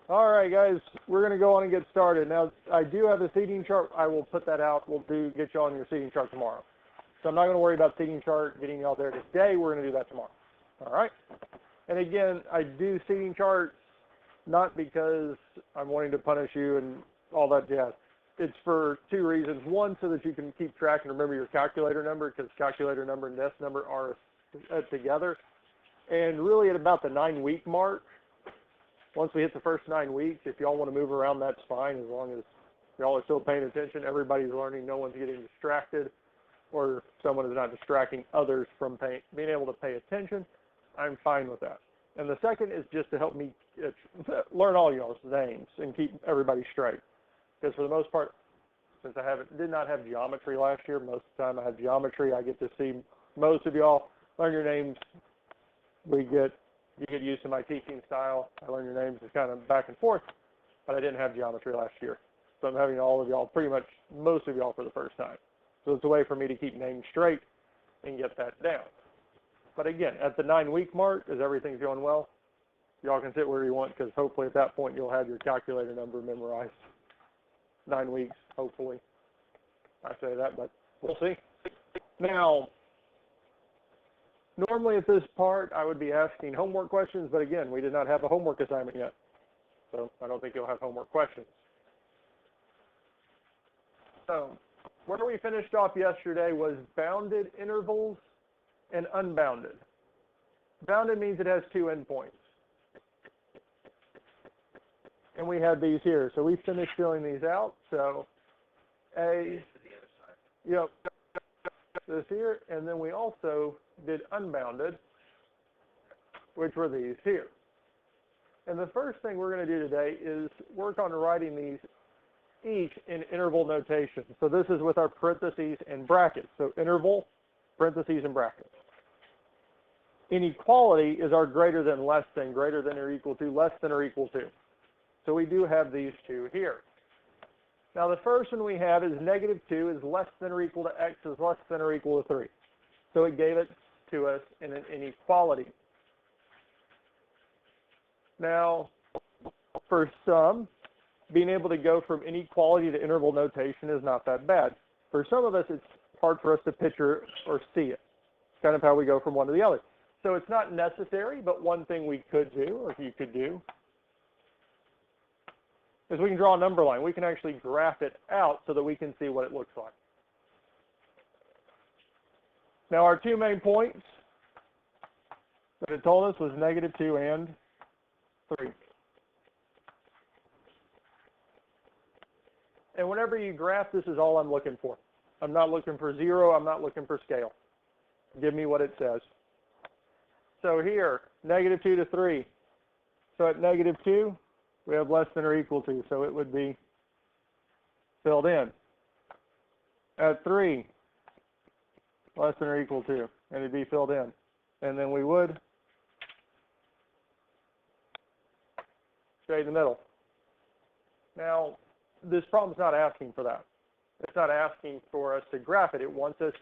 All right, guys, we're going to go on and get started. Now, I do have a seating chart. I will put that out. We'll get you on your seating chart tomorrow. So I'm not going to worry about seating chart, getting you all there today. We're going to do that tomorrow. All right? And again, I do seating charts not because I'm wanting to punish you and all that jazz. It's for two reasons. One, so that you can keep track and remember your calculator number, because calculator number and desk number are together. And really at about the 9-week mark, once we hit the first 9 weeks, if y'all want to move around, that's fine, as long as y'all are still paying attention. Everybody's learning. No one's getting distracted, or someone is not distracting others from being able to pay attention. I'm fine with that. And the second is just to help me learn all y'all's names and keep everybody straight. Because for the most part, since I did not have geometry last year, most of the time I have geometry, I get to see most of y'all learn your names. You get used to my teaching style. I learn your names. It's kind of back and forth, but I didn't have geometry last year. So I'm having all of y'all, pretty much most of y'all for the first time. So it's a way for me to keep names straight and get that down. But again, at the 9-week mark, as everything's going well, y'all can sit where you want, because hopefully at that point you'll have your calculator number memorized. 9 weeks, hopefully. I say that, but we'll see. Now, normally at this part, I would be asking homework questions, but again, we did not have a homework assignment yet. So I don't think you'll have homework questions. So where we finished off yesterday was bounded intervals and unbounded. Bounded means it has two endpoints. And we had these here. So we finished filling these out. So yep, this here, and then we also did unbounded, which were these here. And the first thing we're going to do today is work on writing these each in interval notation. So this is with our parentheses and brackets. So interval, parentheses, and brackets. Inequality is our greater than, less than, greater than or equal to, less than or equal to. So we do have these two here. Now the first one we have is -2 is less than or equal to x is less than or equal to 3. So it gave it to us in an inequality. Now, for some, being able to go from inequality to interval notation is not that bad. For some of us, it's hard for us to picture or see it. It's kind of how we go from one to the other. So it's not necessary, but one thing we could do, or you could do, is we can draw a number line. We can actually graph it out so that we can see what it looks like. Now our two main points that it told us was -2 and 3. And whenever you graph, this is all I'm looking for. I'm not looking for 0. I'm not looking for scale. Give me what it says. So here, -2 to 3. So at -2, we have less than or equal to, so it would be filled in. At 3, less than or equal to, and it'd be filled in. And then we would straight in the middle. Now, this problem's not asking for that. It's not asking for us to graph it. It wants us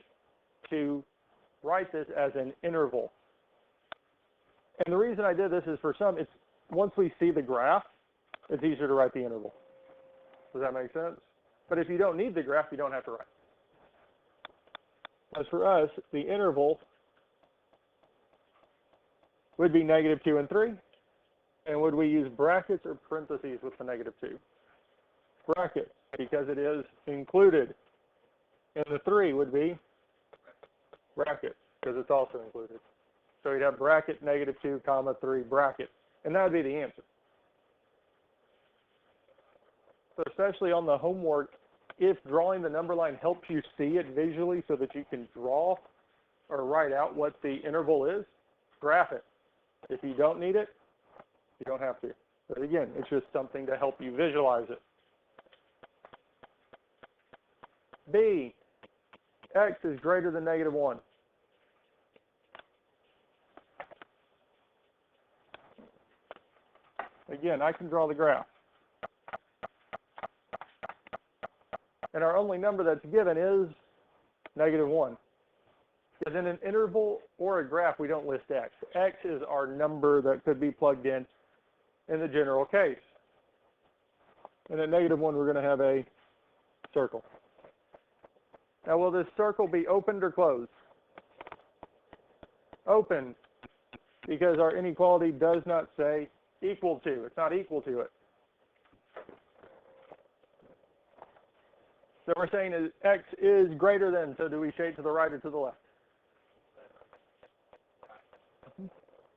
to write this as an interval. And the reason I did this is for some, it's once we see the graph, it's easier to write the interval. Does that make sense? But if you don't need the graph, you don't have to write. As for us, the interval would be -2 and 3. And would we use brackets or parentheses with the -2? Brackets, because it is included. And the 3 would be brackets, because it's also included. So you'd have bracket -2, comma 3, bracket. And that would be the answer. So especially on the homework, if drawing the number line helps you see it visually so that you can draw or write out what the interval is, graph it. If you don't need it, you don't have to. But again, it's just something to help you visualize it. B, x is greater than -1. Again, I can draw the graph. And our only number that's given is -1. Because in an interval or a graph, we don't list x. X is our number that could be plugged in the general case. And at -1, we're going to have a circle. Now, will this circle be opened or closed? Open, because our inequality does not say equal to. It's not equal to it. So we're saying that x is greater than, so do we shade to the right or to the left?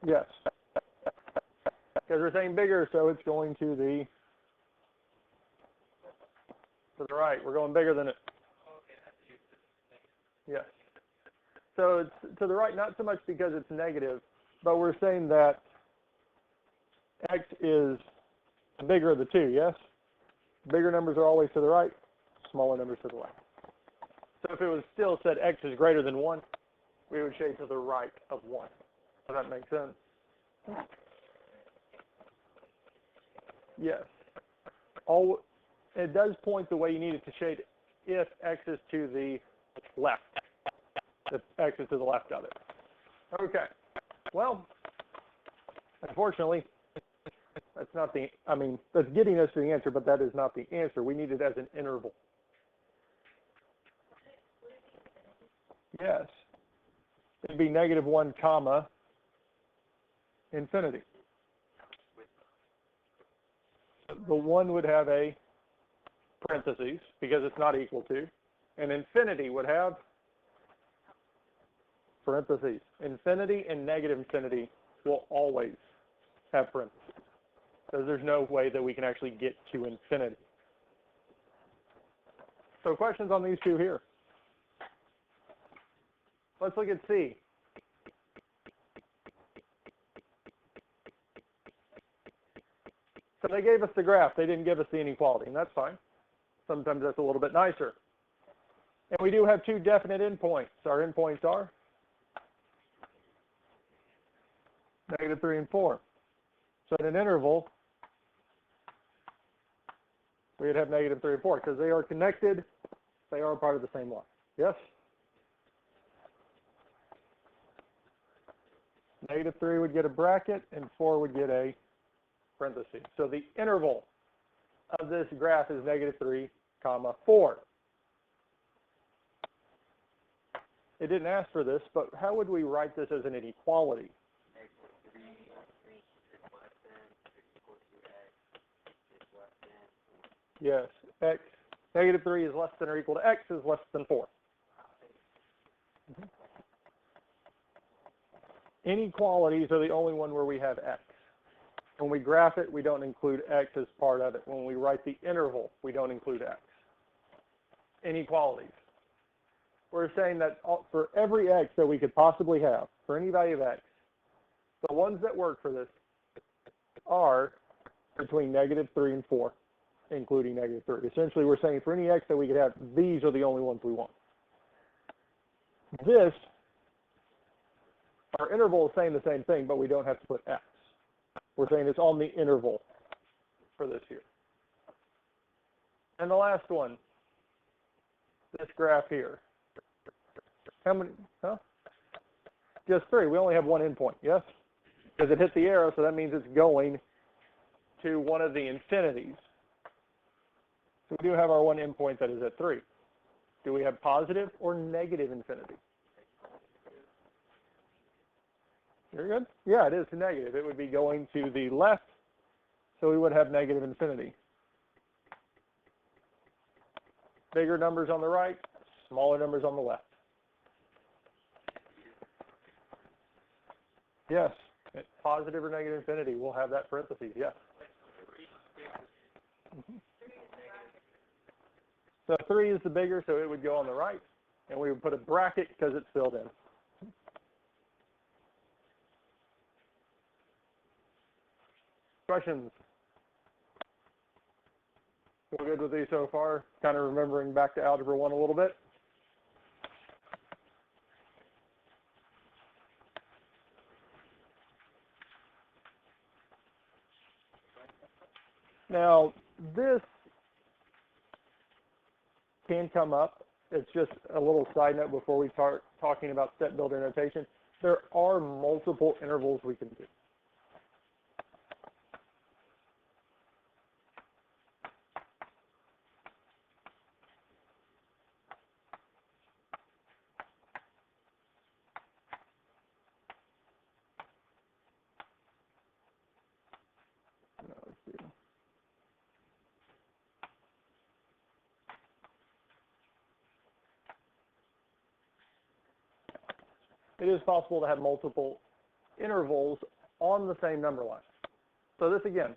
Yes. Because we're saying bigger, so it's going to the right. We're going bigger than it. Yes. So it's to the right, not so much because it's negative, but we're saying that x is the bigger of the two, yes? Bigger numbers are always to the right, smaller numbers to the left. So if it was still said x is greater than 1, we would shade to the right of 1. Does that make sense? Yes. It does point the way you need it to shade if x is to the left. If x is to the left of it. Okay. Well, unfortunately, that's not the, that's getting us to the answer, but that is not the answer. We need it as an interval. Yes. It'd be -1 comma infinity. The 1 would have a parentheses because it's not equal to, and infinity would have parentheses. Infinity and negative infinity will always have parentheses. So there's no way that we can actually get to infinity. So questions on these two here? Let's look at C. So they gave us the graph. They didn't give us the inequality, and that's fine. Sometimes that's a little bit nicer. And we do have two definite endpoints. Our endpoints are -3 and 4. So in an interval, we'd have -3 and 4 because they are connected. They are part of the same line. Yes? -3 would get a bracket, and 4 would get a parenthesis. So the interval of this graph is -3, 4. It didn't ask for this, but how would we write this as an inequality? Yes, x, -3 is less than or equal to x is less than 4. Inequalities are the only one where we have x. When we graph it, we don't include x as part of it. When we write the interval, we don't include x. Inequalities. We're saying that for every x that we could possibly have, for any value of x, the ones that work for this are between -3 and 4, including -3. Essentially, we're saying for any x that we could have, these are the only ones we want. This, our interval is saying the same thing, but we don't have to put x. We're saying it's on the interval for this here. And the last one, this graph here. How many? Huh? Just 3. We only have one endpoint, yes? Because it hit the arrow, so that means it's going to one of the infinities. So we do have our one endpoint that is at 3. Do we have positive or negative infinity? You're good? Yeah, it is negative. It would be going to the left, so we would have negative infinity. Bigger numbers on the right, smaller numbers on the left. Yes, positive or negative infinity, we'll have that parentheses, yes. So 3 is the bigger, so it would go on the right, and we would put a bracket because it's filled in. Questions? We're good with these so far? Kind of remembering back to Algebra 1 a little bit? Now, this can come up. It's just a little side note before we start talking about step builder notation. There are multiple intervals we can do. it is possible to have multiple intervals on the same number line. So this again,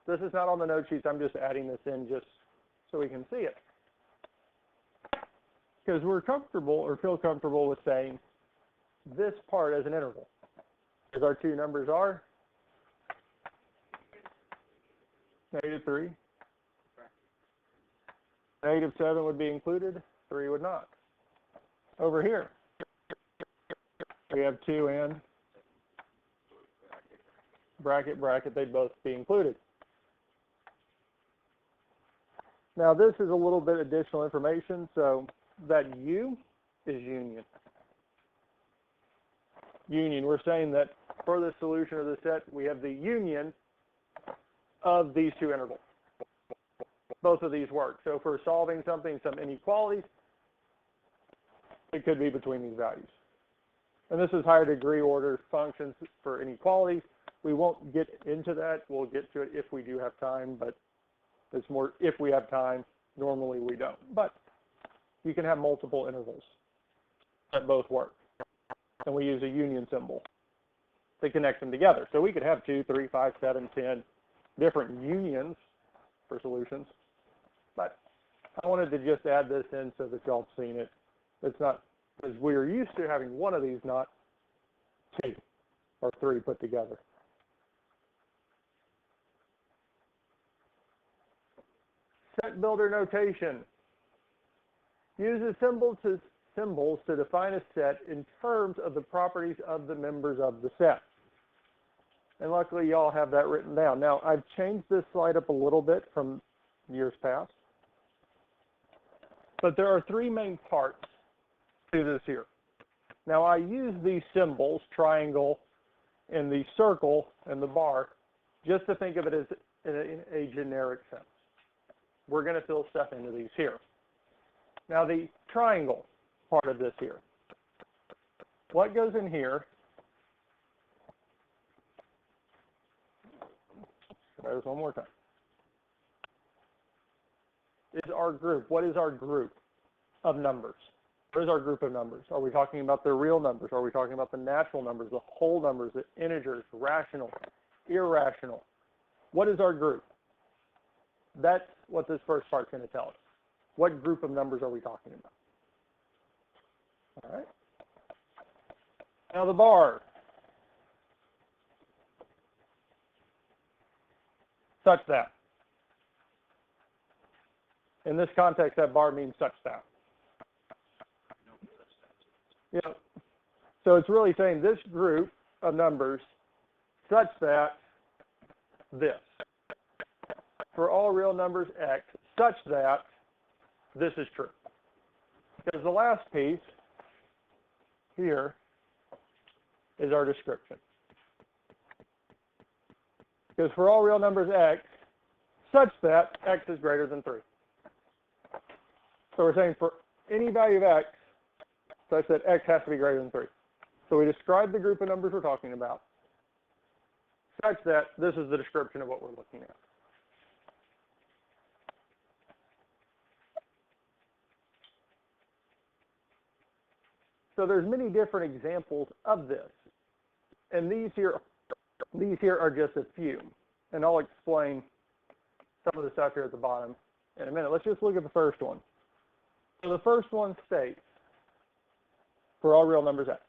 this is not on the note sheets. I'm just adding this in just so we can see it. Because we're comfortable or feel comfortable with saying this part as an interval. As our two numbers are -3. -7 would be included, 3 would not. Over here, we have 2 and bracket, bracket, they'd both be included. Now this is a little bit additional information, so that U is union. Union, we're saying that for the solution of the set, we have the union of these two intervals. Both of these work. So if we're solving something, some inequalities, it could be between these values. And this is higher degree order functions for inequalities. We won't get into that. We'll get to it if we do have time, but it's more if we have time. Normally we don't. But you can have multiple intervals that both work. And we use a union symbol to connect them together. So we could have 2, 3, 5, 7, 10 different unions for solutions. But I wanted to just add this in so that y'all have seen it. It's not, because we're used to having one of these, not 2 or 3 put together. Set builder notation uses symbols to define a set in terms of the properties of the members of the set. And luckily, y'all have that written down. Now, I've changed this slide up a little bit from years past. But there are 3 main parts to this here. Now, I use these symbols, triangle and the circle and the bar, just to think of it as in a generic sense. We're going to fill stuff into these here. Now, the triangle part of this here. What goes in here? Try this one more time. Is our group. What is our group of numbers? What is our group of numbers? Are we talking about the real numbers? Are we talking about the natural numbers, the whole numbers, the integers, rational, irrational? What is our group? That's what this first part's going to tell us. What group of numbers are we talking about? All right. Now the bar. Such that. In this context, that bar means such that. Yeah. So it's really saying this group of numbers such that this. For all real numbers x, such that this is true. Because the last piece here is our description. Because for all real numbers x, such that x is greater than 3. So we're saying for any value of x, such that x has to be greater than 3. So we describe the group of numbers we're talking about, such that this is the description of what we're looking at. So there's many different examples of this. And these here are just a few. And I'll explain some of the stuff here at the bottom in a minute. Let's just look at the first one. So the first one states, for all real numbers x.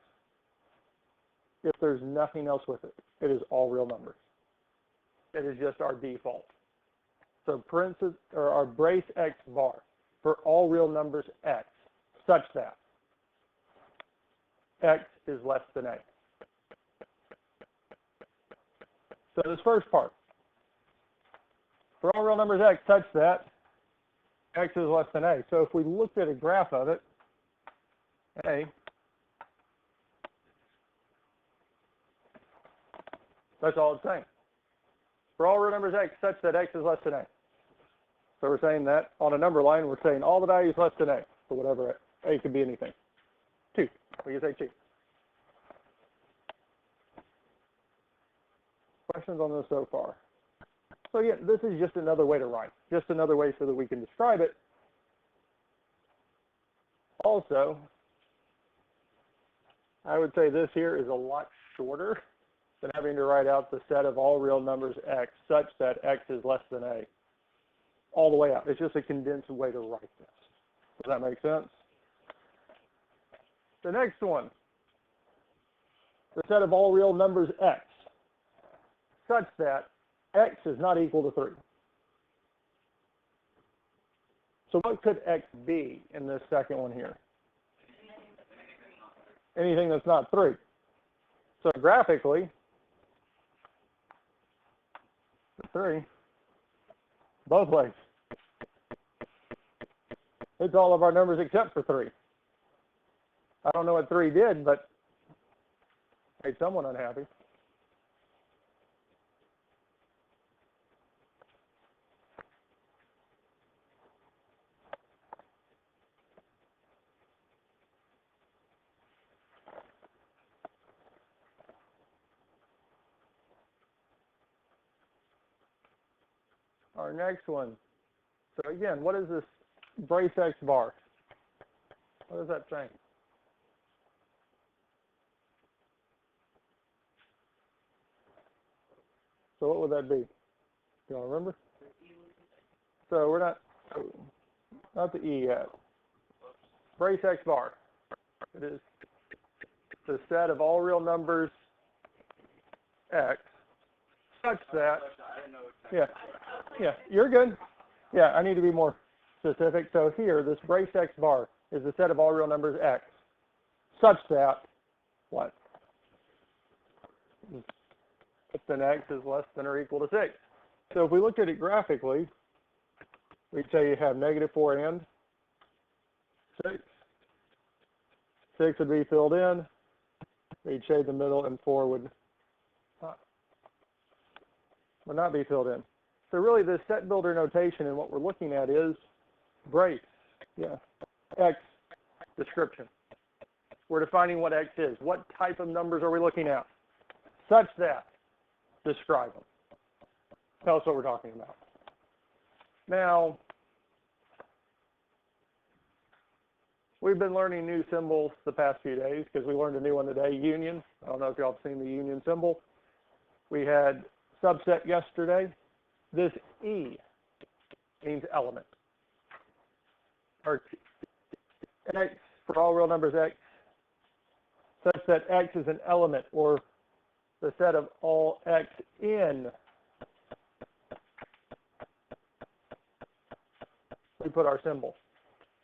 If there's nothing else with it, it is all real numbers. It is just our default. So parentheses, or our brace x bar, for all real numbers x, such that x is less than a. So this first part, for all real numbers x, such that x is less than a. So if we looked at a graph of it, a, that's all it's saying. For all real numbers x, such that x is less than a. So we're saying that on a number line, we're saying all the values less than a. So whatever, a could be anything. 2, we can say 2. Questions on this so far? So again, this is just another way to write, just another way so that we can describe it. Also, I would say this here is a lot shorter than having to write out the set of all real numbers x such that x is less than a all the way out. It's just a condensed way to write this. Does that make sense? The next one, the set of all real numbers x such that x is not equal to 3. So what could x be in this second one here? Anything that's not 3. So graphically, 3, both ways. It's all of our numbers except for 3. I don't know what 3 did, but made someone unhappy. Our next one. So again, what is this brace x bar? What is that saying? So what would that be? Do y'all remember? So we're not the E yet. Brace x bar. It is the set of all real numbers x such that, yeah, you're good. Yeah, I need to be more specific. So here, this brace x bar is the set of all real numbers x such that, what? Then x is less than or equal to 6. So if we looked at it graphically, we'd say you have -4 and 6. 6 would be filled in. We'd shade the middle, and 4 would not be filled in. So really, this set builder notation and what we're looking at is brace. Yeah, x description. We're defining what x is. What type of numbers are we looking at? Such that. Describe them. Tell us what we're talking about. Now, we've been learning new symbols the past few days because we learned a new one today, union. I don't know if y'all have seen the union symbol. We had subset yesterday. This E means element. Or x, for all real numbers x, such that x is an element, or the set of all x in, we put our symbol.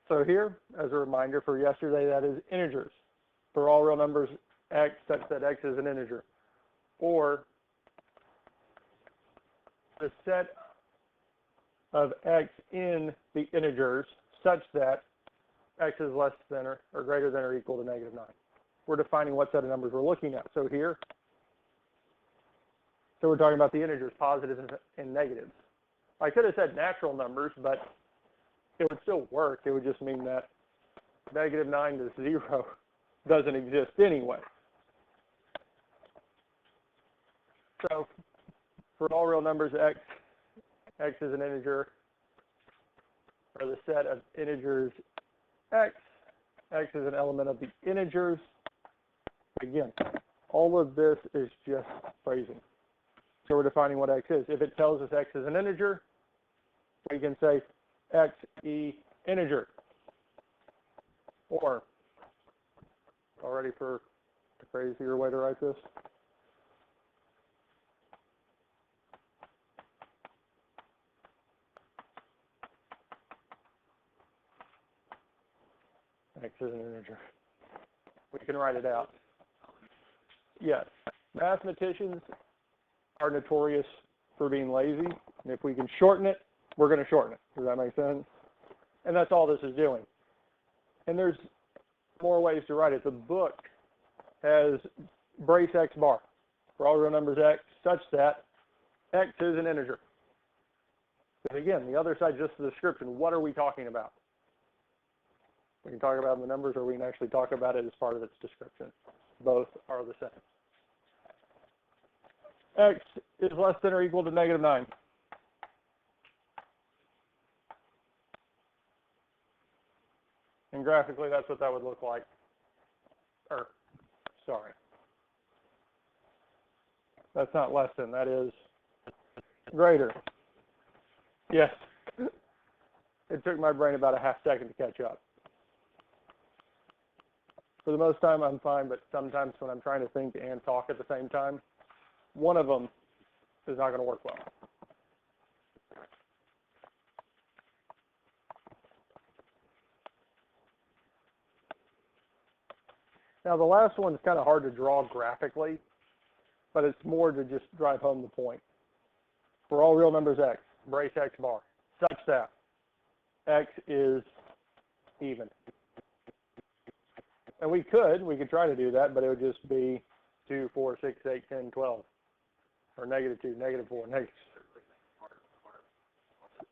So here, as a reminder for yesterday, that is integers. For all real numbers x, such that x is an integer. Or the set of x in the integers such that x is less than or greater than or equal to -9. We're defining what set of numbers we're looking at. So here, so we're talking about the integers, positives and negatives. I could have said natural numbers, but it would still work. It would just mean that -9 to 0 doesn't exist anyway. So for all real numbers x, x is an integer, or the set of integers x, x is an element of the integers. Again, all of this is just phrasing. So we're defining what x is. If it tells us x is an integer, we can say x e integer. Or, all ready for a crazier way to write this? X is an integer. We can write it out. Yes, mathematicians are notorious for being lazy, and if we can shorten it, we're going to shorten it. Does that make sense? And that's all this is doing. And there's more ways to write it. The book has brace x bar for all real numbers x such that x is an integer. And again, the other side is just the description. What are we talking about? We can talk about the numbers, or we can actually talk about it as part of its description. Both are the same. X is less than or equal to -9. And graphically, that's what that would look like. Or sorry. That's not less than, that is greater. Yes. It took my brain about a half second to catch up. For the most time, I'm fine, but sometimes when I'm trying to think and talk at the same time, one of them is not going to work well. Now, the last one's kind of hard to draw graphically, but it's more to just drive home the point. For all real numbers x, brace x bar, such that x is even. And we could try to do that, but it would just be 2, 4, 6, 8, 10, 12. Or negative 2, negative 4, negative.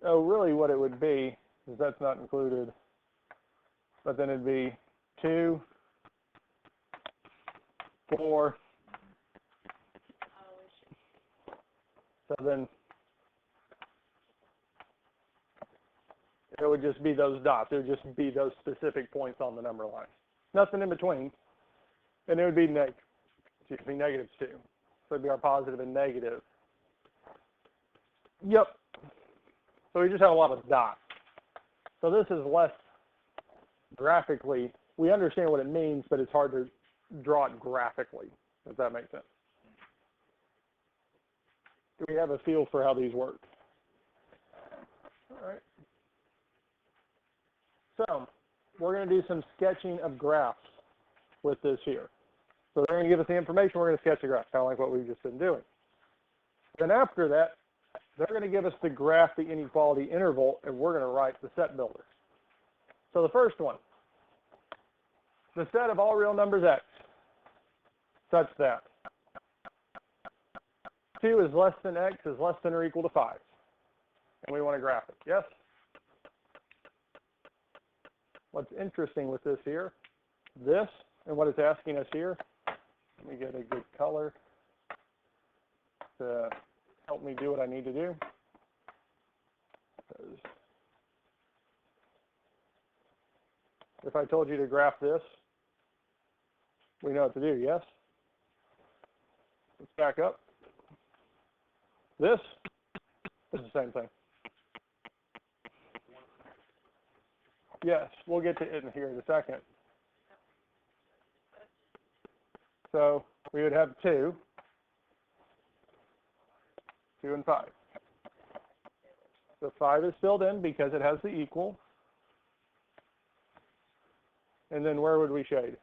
Oh, really what it would be, is that's not included, but then it'd be 2, 4. So then it would just be those dots. It would just be those specific points on the number line. Nothing in between. And it would be negative 2. So it'd be our positive and negative. Yep. So we just have a lot of dots. So this is less graphically. We understand what it means, but it's hard to draw it graphically, if that makes sense. Do we have a feel for how these work? All right. So we're going to do some sketching of graphs with this here. So they're going to give us the information. We're going to sketch the graph, kind of like what we've just been doing. Then after that, they're going to give us the graph, the inequality interval, and we're going to write the set builder. So the first one, the set of all real numbers x, such that 2 is less than x is less than or equal to 5. And we want to graph it. Yes? What's interesting with this here, this, and what it's asking us here, let me get a good color to help me do what I need to do. If I told you to graph this, we know what to do, yes? Let's back up. This is the same thing. Yes, we'll get to it in here in a second. So we would have 2, 2 and 5. So 5 is filled in because it has the equal. And then where would we shade?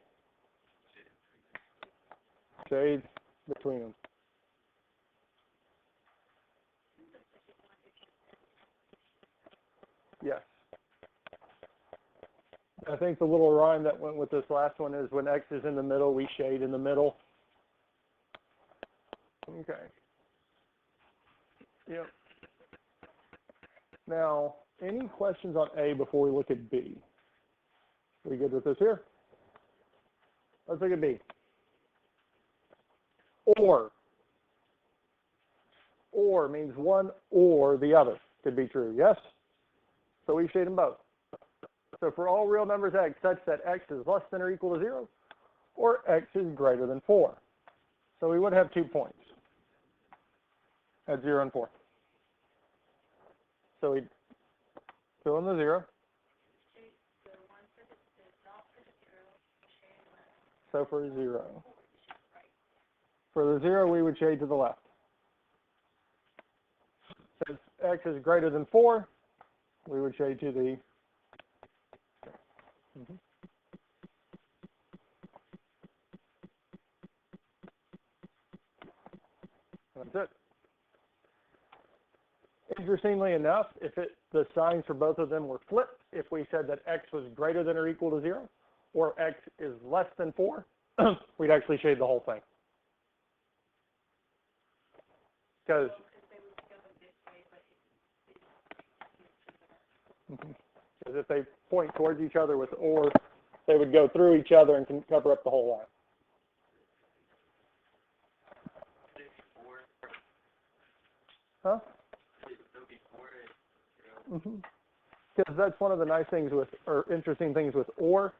Shade between them. Yes. I think the little rhyme that went with this last one is when x is in the middle, we shade in the middle. Okay. Yep. Now, any questions on A before we look at B? Are we good with this here? Let's look at B. Or means one or the other could be true, yes? So we shade them both. So for all real numbers x, such that x is less than or equal to 0, or x is greater than 4. So we would have 2 points at 0 and 4. So we fill in the 0. So for 0. For the 0, we would shade to the left. Since x is greater than 4, we would shade to the That's it. Interestingly enough, if the signs for both of them were flipped, if we said that x was greater than or equal to 0, or x is less than 4, we'd actually shade the whole thing. Because if they point towards each other with or, they would go through each other and can cover up the whole line. Huh? Because that's one of the nice things with, or interesting things with or,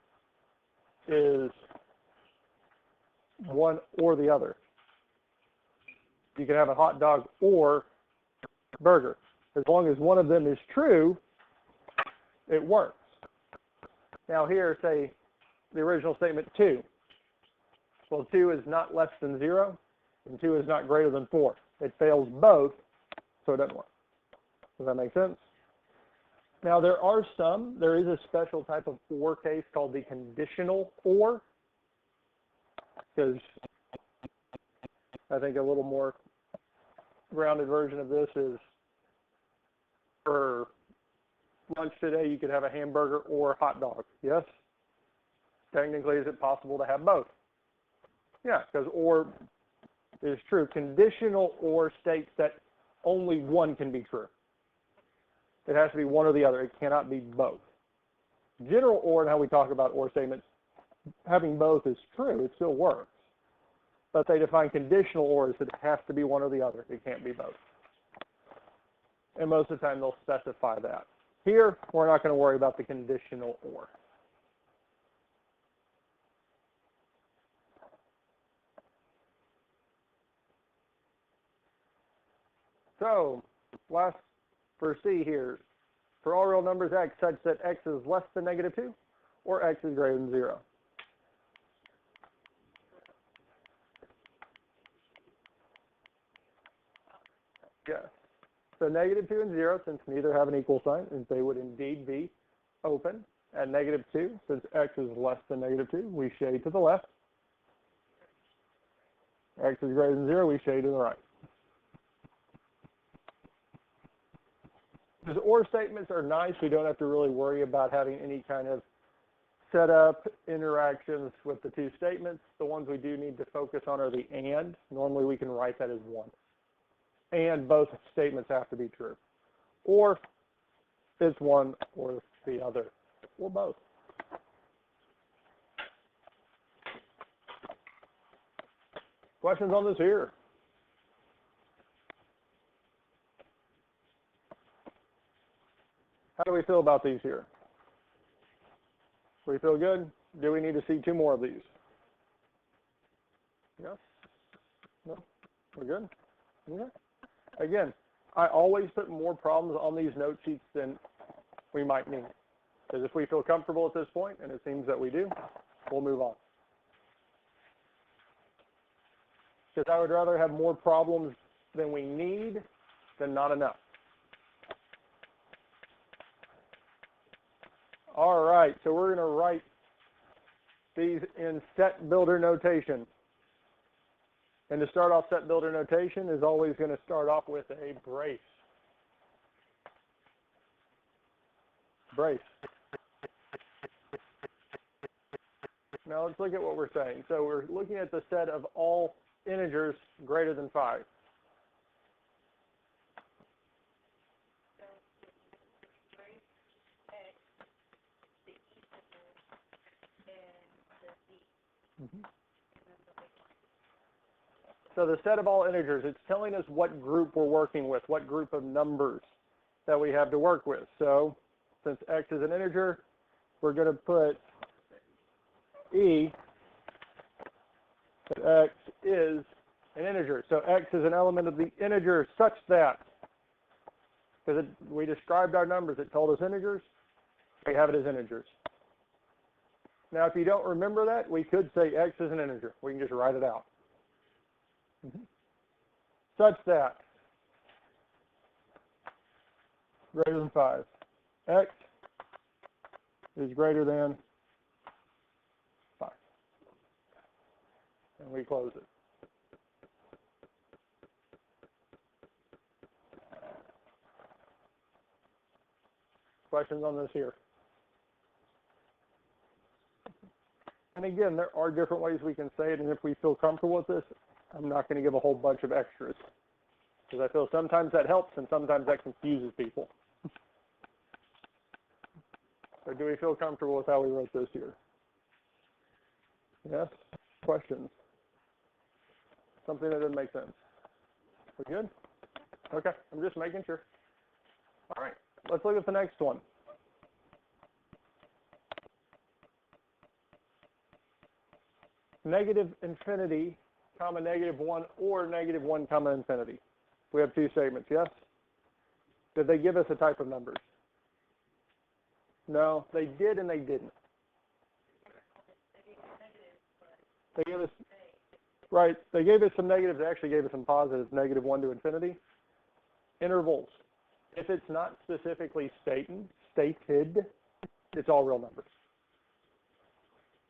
is one or the other. You can have a hot dog or burger. As long as one of them is true, it works. Now here, say the original statement 2. Well, 2 is not less than 0, and 2 is not greater than 4. It fails both, so it doesn't work. Does that make sense? Now there is a special type of OR case called the conditional OR, because I think a little more grounded version of this is for lunch today you could have a hamburger or a hot dog. Yes? Technically, is it possible to have both? Yeah, because OR is true. Conditional OR states that only one can be true. It has to be one or the other. It cannot be both. General OR, and how we talk about OR statements, having both is true. It still works. But they define conditional OR as it has to be one or the other. It can't be both. And most of the time, they'll specify that. Here, we're not going to worry about the conditional OR. So, last for C here, for all real numbers x such that x is less than -2 or x is greater than 0. Yes. So -2 and 0, since neither have an equal sign, and they would indeed be open. At -2, since x is less than -2, we shade to the left. X is greater than 0, we shade to the right. Because OR statements are nice. We don't have to really worry about having any kind of setup interactions with the two statements. The ones we do need to focus on are the and. Normally we can write that as one. And both statements have to be true. Or it's one or the other, or both. Questions on this here? How do we feel about these here? We feel good? Do we need to see 2 more of these? Yes? No? We're good? Okay. Again, I always put more problems on these note sheets than we might need. Because if we feel comfortable at this point, and it seems that we do, we'll move on. Because I would rather have more problems than we need than not enough. All right, so we're going to write these in set builder notation. And to start off set builder notation is always going to start off with a brace. Brace. Now let's look at what we're saying. So we're looking at the set of all integers greater than 5. So the set of all integers, it's telling us what group we're working with, what group of numbers that we have to work with. So since x is an integer, we're going to put e that x is an integer. So x is an element of the integer such that, because we described our numbers, it told us integers, we have it as integers. Now, if you don't remember that, we could say x is an integer. We can just write it out. Such that greater than 5. X is greater than 5. And we close it. Questions on this here? And again, there are different ways we can say it, and if we feel comfortable with this, I'm not going to give a whole bunch of extras. Because I feel sometimes that helps and sometimes that confuses people. So do we feel comfortable with how we wrote this here? Yes? Questions? Something that didn't make sense? We good? Okay, I'm just making sure. All right, let's look at the next one. negative infinity, comma negative 1, or negative 1, comma infinity. We have two statements, yes? Did they give us a type of numbers? No, they did and they didn't. They gave us, right, they gave us some negatives, they actually gave us some positives, negative 1 to infinity. Intervals. If it's not specifically stated, it's all real numbers.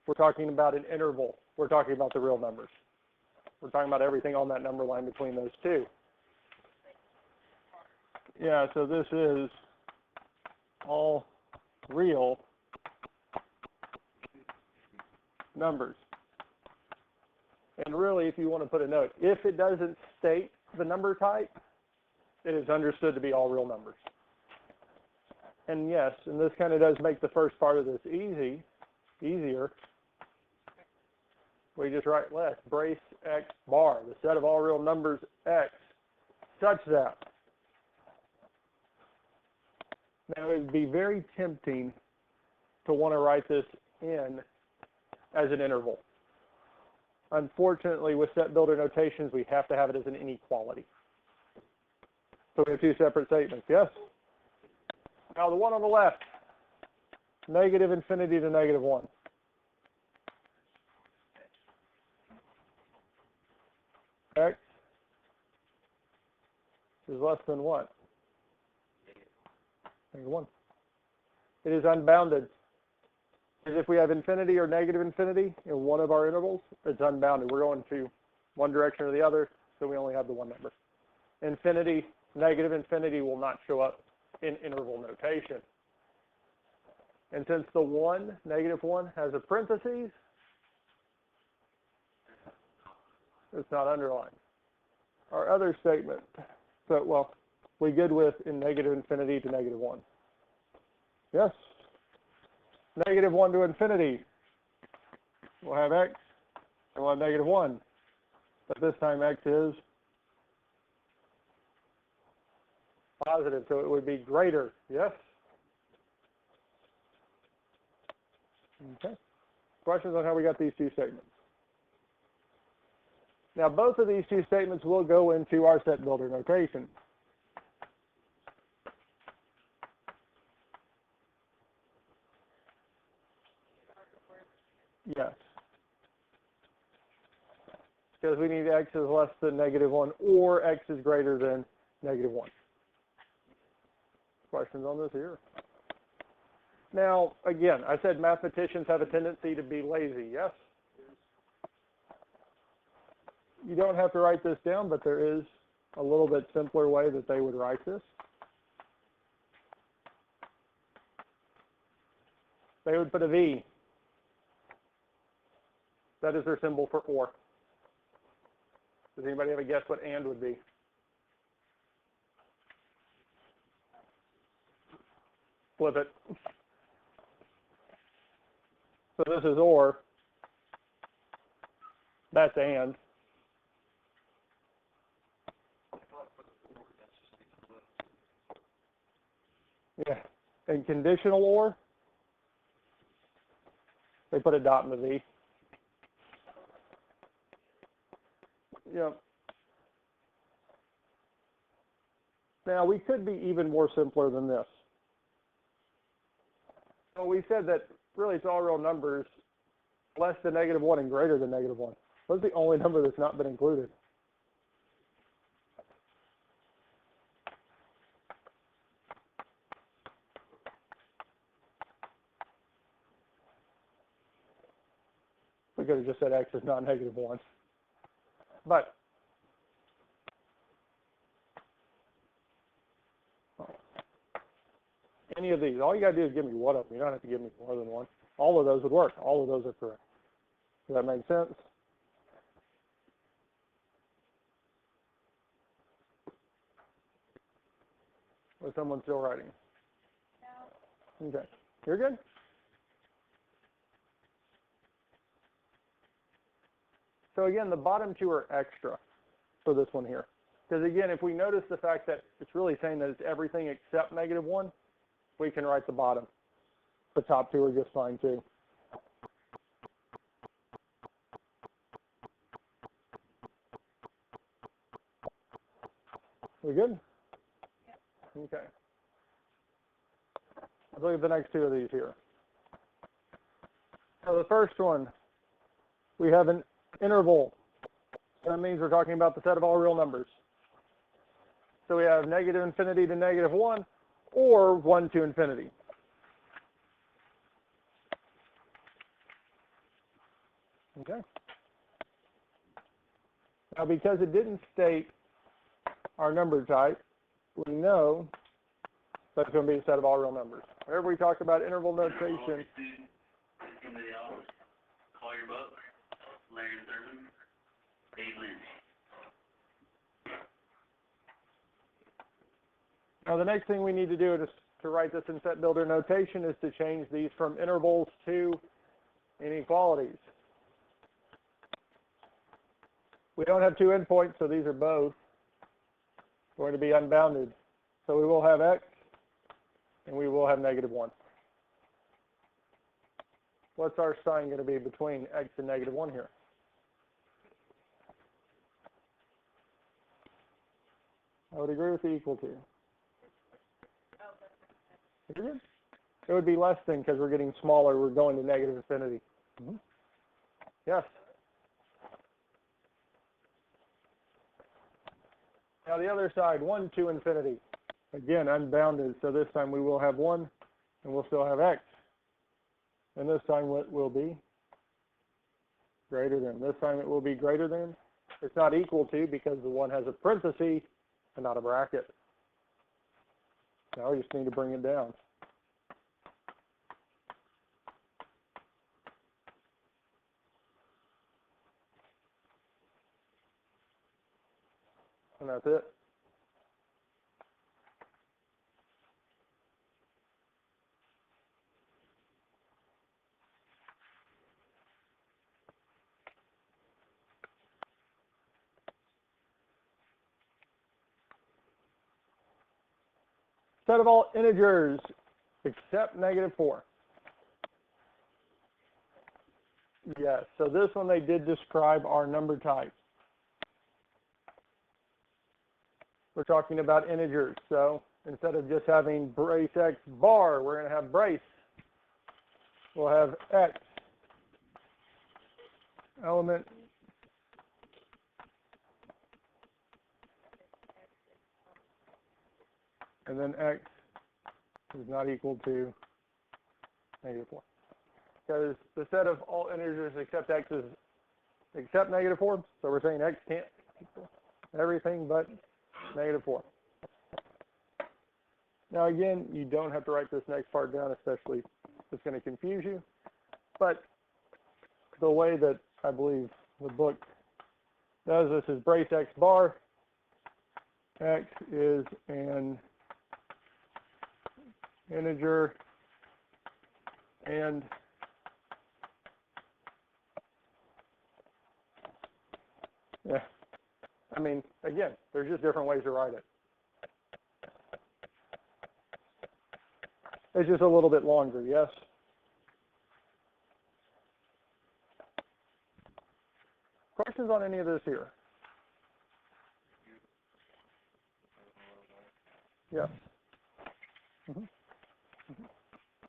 We're talking about an interval. We're talking about the real numbers. We're talking about everything on that number line between those two. Yeah, so this is all real numbers. And really, if you want to put a note, if it doesn't state the number type, it is understood to be all real numbers. And yes, and this kind of does make the first part of this easier. We just write less, brace x bar, the set of all real numbers x, such that. Now, it would be very tempting to want to write this in as an interval. Unfortunately, with set builder notations, we have to have it as an inequality. So we have two separate statements, yes? Now, the one on the left, negative infinity to negative 1. X is less than what? Negative 1. It is unbounded. As if we have infinity or negative infinity in one of our intervals, it's unbounded. We're going to one direction or the other, so we only have the one number. Infinity, negative infinity will not show up in interval notation. And since the 1, negative 1, has a parentheses, it's not underlined. Our other statement, so, well, we good with in negative infinity to negative 1. Yes? Negative 1 to infinity. We'll have x, and we'll have negative 1. But this time x is positive, so it would be greater. Yes? Okay. Questions on how we got these two statements? Now, both of these two statements will go into our set builder notation. Yes. Because we need x is less than negative 1 or x is greater than negative 1. Questions on this here? Now, again, I said mathematicians have a tendency to be lazy, yes? You don't have to write this down, but there is a little bit simpler way that they would write this. They would put a V. That is their symbol for or. Does anybody have a guess what and would be? Flip it. So this is or. That's and. Yeah. And conditional or, they put a dot in the V. Yeah. Now, we could be even more simpler than this. So we said that really it's all real numbers less than negative 1 and greater than negative 1. What's the only number that's not been included? We could have just said x is not negative 1. But any of these, all you got to do is give me one of them. You don't have to give me more than one. All of those would work. All of those are correct. Does that make sense? Or is someone still writing? No. Okay. You're good? So again, the bottom two are extra for this one here. Because again, if we notice the fact that it's really saying that it's everything except negative 1, we can write the bottom. The top two are just fine too. We good? Okay. Let's look at the next two of these here. So the first one, we have an interval. That means we're talking about the set of all real numbers. So we have negative infinity to negative 1, or 1 to infinity. Okay. Now, because it didn't state our number type, we know that's going to be a set of all real numbers. Whenever we talk about interval notation, call your book, Larry Thurman, Dave Lynch. Now, the next thing we need to do to write this in set builder notation is to change these from intervals to inequalities. We don't have two endpoints, so these are both going to be unbounded. So we will have x, and we will have negative 1. What's our sign going to be between x and negative 1 here? I would agree with the equal to. It would be less than because we're getting smaller. We're going to negative infinity. Yes. Now the other side, 1 to infinity. Again, unbounded. So this time we will have 1, and we'll still have x. And this time what will be? Greater than. This time it will be greater than. It's not equal to because the 1 has a parenthesis and not a bracket. Now we just need to bring it down. And that's it. Set of all integers except negative 4. Yes, so this one they did describe our number type. We're talking about integers, so instead of just having brace x bar, we're going to have brace. We'll have x element and then x is not equal to negative 4. Because the set of all integers except x is except negative 4, so we're saying x can't equal everything but negative 4. Now again, you don't have to write this next part down, especially if it's going to confuse you. But the way that I believe the book does this is brace x bar. X is an integer and yeah, I mean, again, there's just different ways to write it. It's just a little bit longer, yes? Questions on any of this here? Yes.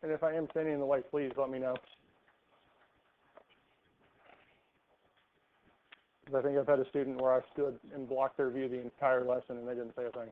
And if I am standing in the way, please let me know. I think I've had a student where I stood and blocked their view the entire lesson and they didn't say a thing.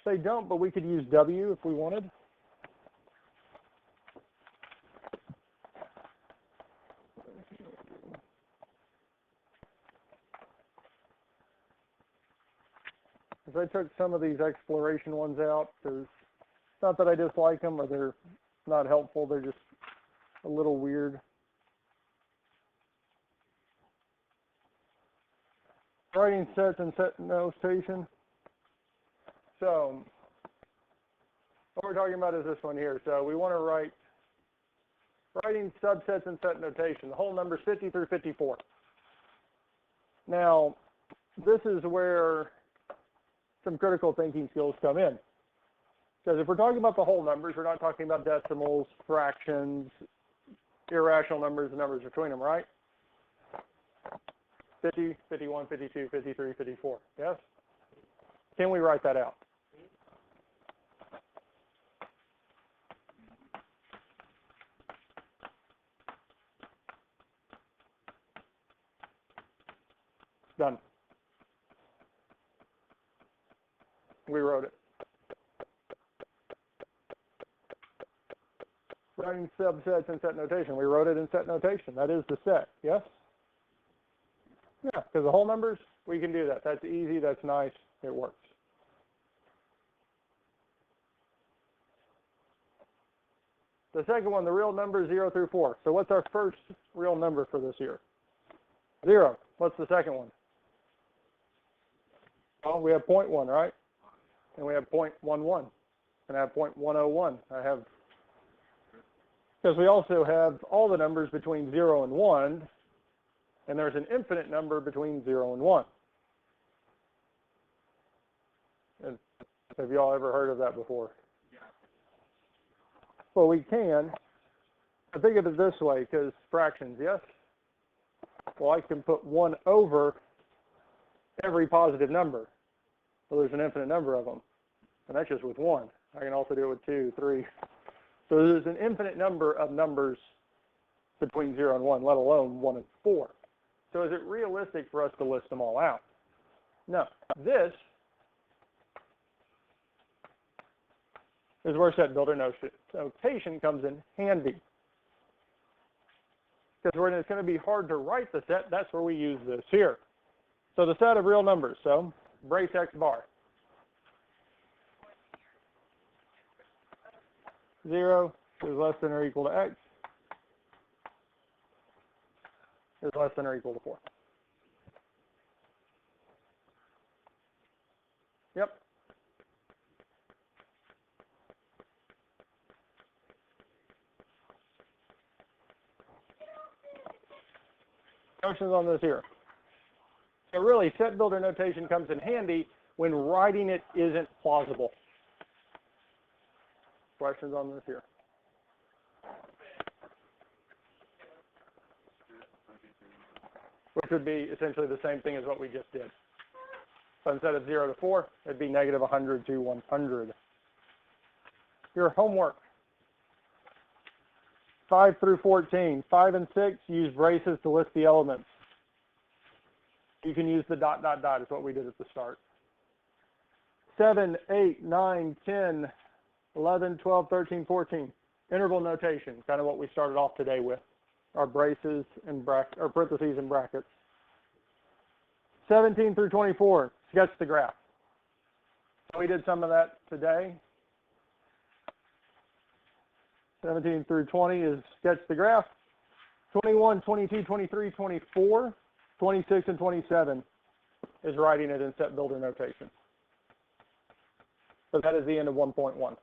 They don't, but we could use W if we wanted. Because I took some of these exploration ones out, because it's not that I dislike them or they're not helpful, they're just a little weird. Writing sets and set notation. So What we're talking about is this one here. So we want to writing subsets in set notation. The whole numbers 50 through 54. Now, this is where some critical thinking skills come in. Because if we're talking about the whole numbers, we're not talking about decimals, fractions, irrational numbers, and numbers between them, right? 50, 51, 52, 53, 54. Yes? Can we write that out? Done. We wrote it. Writing subsets in set notation. We wrote it in set notation. That is the set. Yes? Yeah, because the whole numbers, we can do that. That's easy. That's nice. It works. The second one, the real numbers 0 through 4. So what's our first real number for this year? 0. What's the second one? Well, we have 0.1, right? And we have 0.11. And I have 0.101. Because we also have all the numbers between 0 and 1, and there's an infinite number between 0 and 1. And have you all ever heard of that before? Yeah. Well, we can. I think of it this way, because fractions, yes? Well, I can put 1 over every positive number. Well, there's an infinite number of them. And that's just with 1. I can also do it with 2, 3. So there's an infinite number of numbers between 0 and 1, let alone 1 and 4. So is it realistic for us to list them all out? No. This is where set builder notation comes in handy. Because when it's going to be hard to write the set, that's where we use this here. So the set of real numbers. So brace x bar. 0 is less than or equal to x is less than or equal to 4. Yep. Questions on this here? So really, set builder notation comes in handy when writing it isn't plausible. Questions on this here? Which would be essentially the same thing as what we just did. So instead of 0 to 4, it'd be negative 100 to 100. Your homework. 5 through 14. 5 and 6, use braces to list the elements. You can use the ... is what we did at the start. 7, 8, 9, 10, 11, 12, 13, 14. Interval notation, kind of what we started off today with. Our braces and or parentheses and brackets. 17 through 24, sketch the graph. So we did some of that today. 17 through 20 is sketch the graph. 21, 22, 23, 24, 26, and 27 is writing it in set builder notation. So that is the end of 1.1.